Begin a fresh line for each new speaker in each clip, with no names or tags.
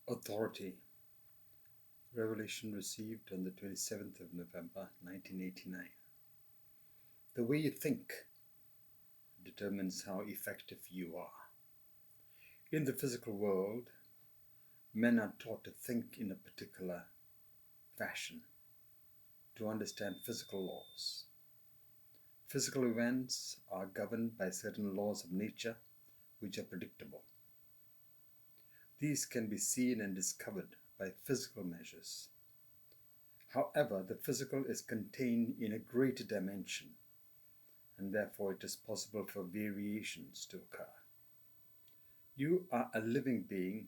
Authority. Revelation received on the 27th of November 1989. The way you think determines how effective you are. In the physical world, men are taught to think in a particular fashion, to understand physical laws. Physical events are governed by certain laws of nature which are predictable. These can be seen and discovered by physical measures. However, the physical is contained in a greater dimension, and therefore it is possible for variations to occur. You are a living being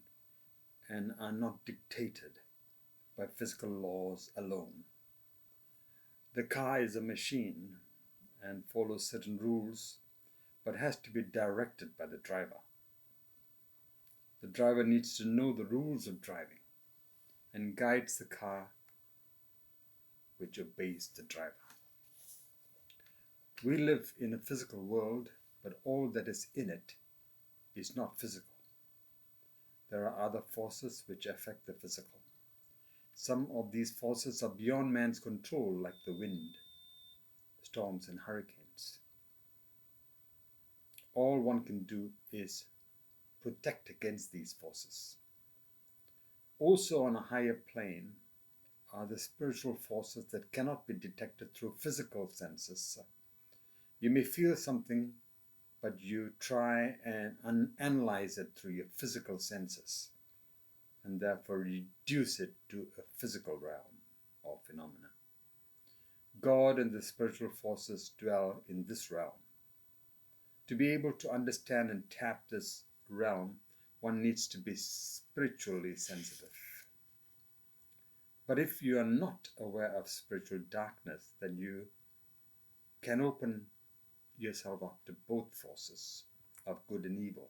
and are not dictated by physical laws alone. The car is a machine and follows certain rules, but has to be directed by the driver. The driver needs to know the rules of driving and guides the car, which obeys the driver. We live in a physical world, but all that is in it is not physical. There are other forces which affect the physical. Some of these forces are beyond man's control, like the wind, storms, and hurricanes. All one can do is protect against these forces. Also, on a higher plane are the spiritual forces that cannot be detected through physical senses. You may feel something, but you try and analyze it through your physical senses, and therefore reduce it to a physical realm or phenomena. God and the spiritual forces dwell in this realm. To be able to understand and tap this realm, one needs to be spiritually sensitive. But if you are not aware of spiritual darkness, then you can open yourself up to both forces of good and evil.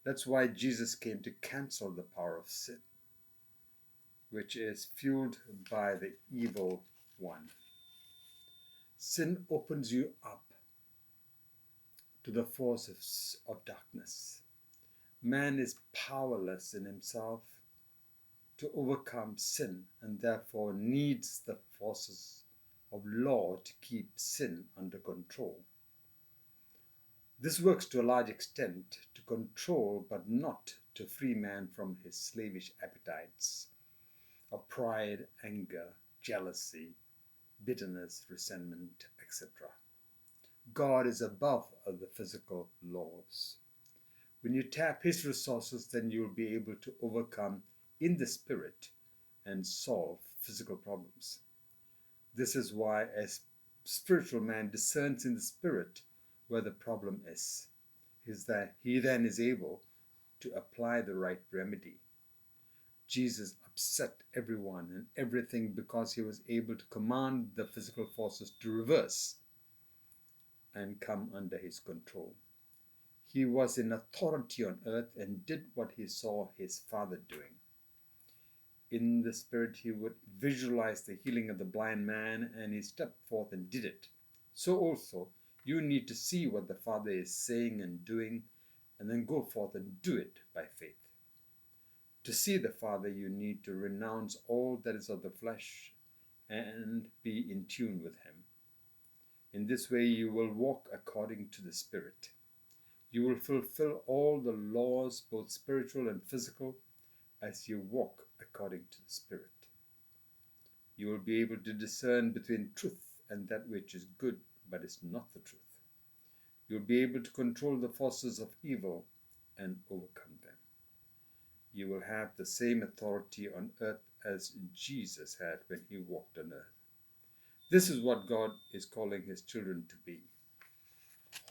That's why Jesus came to cancel the power of sin, which is fueled by the evil one. Sin opens you up to the forces of darkness. Man is powerless in himself to overcome sin, and therefore needs the forces of law to keep sin under control. This works to a large extent to control, but not to free man from his slavish appetites of pride, anger, jealousy, bitterness, resentment, etc. God is above the physical laws. When you tap his resources, then you'll be able to overcome in the spirit and solve physical problems. This is why a spiritual man discerns in the spirit where the problem is that he then is able to apply the right remedy. Jesus upset everyone and everything because he was able to command the physical forces to reverse and come under his control. He was in authority on earth and did what he saw his Father doing. In the spirit, he would visualize the healing of the blind man, and he stepped forth and did it. So also, you need to see what the Father is saying and doing, and then go forth and do it by faith. To see the Father, you need to renounce all that is of the flesh and be in tune with him. In this way, you will walk according to the Spirit. You will fulfill all the laws, both spiritual and physical, as you walk according to the Spirit. You will be able to discern between truth and that which is good but is not the truth. You will be able to control the forces of evil and overcome them. You will have the same authority on earth as Jesus had when he walked on earth. This is what God is calling his children to be.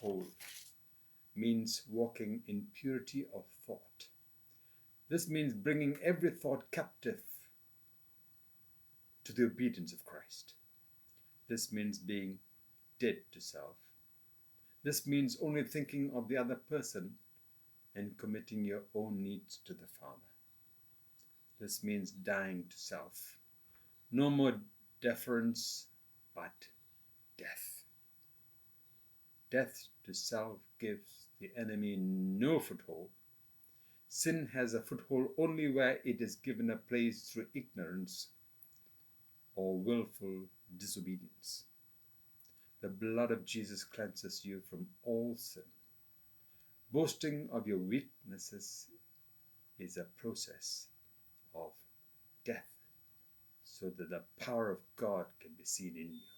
Whole means walking in purity of thought. This means bringing every thought captive to the obedience of Christ. This means being dead to self. This means only thinking of the other person and committing your own needs to the Father. This means dying to self. No more deference, but death. Death to self gives the enemy no foothold. Sin has a foothold only where it is given a place through ignorance or willful disobedience. The blood of Jesus cleanses you from all sin. Boasting of your weaknesses is a process of death, so that the power of God can be seen in you.